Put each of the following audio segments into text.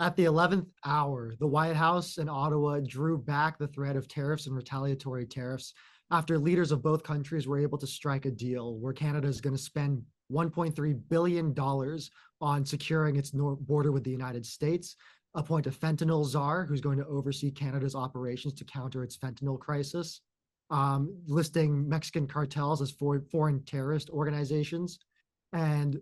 At the 11th hour, the White House and Ottawa drew back the threat of tariffs and retaliatory tariffs after leaders of both countries were able to strike a deal where Canada is going to spend $1.3 billion on securing its border with the United States, appoint a fentanyl czar who's going to oversee Canada's operations to counter its fentanyl crisis, listing Mexican cartels as foreign terrorist organizations, and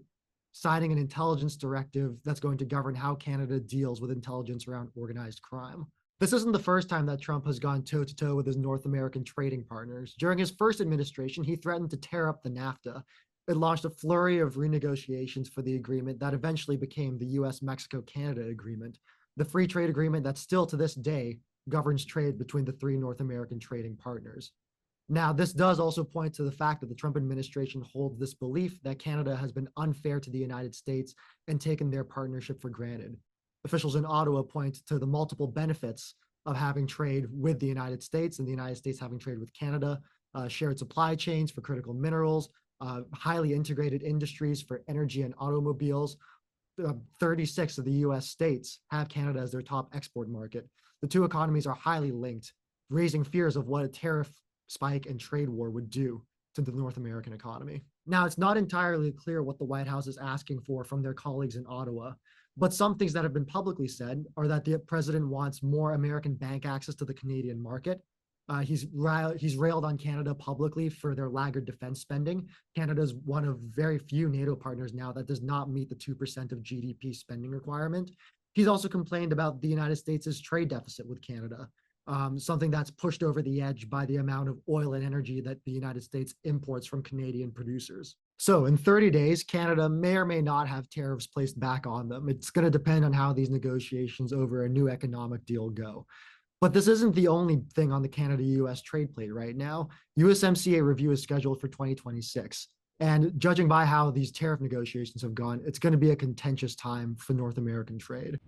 signing an intelligence directive that's going to govern how Canada deals with intelligence around organized crime. This isn't the first time that Trump has gone toe to toe with his North American trading partners. During his first administration, he threatened to tear up the NAFTA. It launched a flurry of renegotiations for the agreement that eventually became the US-Mexico-Canada agreement, the free trade agreement that still to this day governs trade between the three North American trading partners. Now, this does also point to the fact that the Trump administration holds this belief that Canada has been unfair to the United States and taken their partnership for granted. Officials in Ottawa point to the multiple benefits of having trade with the United States and the United States having trade with Canada, shared supply chains for critical minerals, highly integrated industries for energy and automobiles. 36 of the US states have Canada as their top export market. The two economies are highly linked, raising fears of what a tariff spike and trade war would do to the North American economy. Now, it's not entirely clear what the White House is asking for from their colleagues in Ottawa, but some things that have been publicly said are that the president wants more American bank access to the Canadian market. He's railed on Canada publicly for their laggard defense spending. Canada is one of very few NATO partners now that does not meet the 2% of GDP spending requirement. He's also complained about the United States' trade deficit with Canada, something that's pushed over the edge by the amount of oil and energy that the United States imports from Canadian producers. So in 30 days, Canada may or may not have tariffs placed back on them. It's going to depend on how these negotiations over a new economic deal go. But this isn't the only thing on the Canada-US trade plate right now. USMCA review is scheduled for 2026. And judging by how these tariff negotiations have gone, it's going to be a contentious time for North American trade.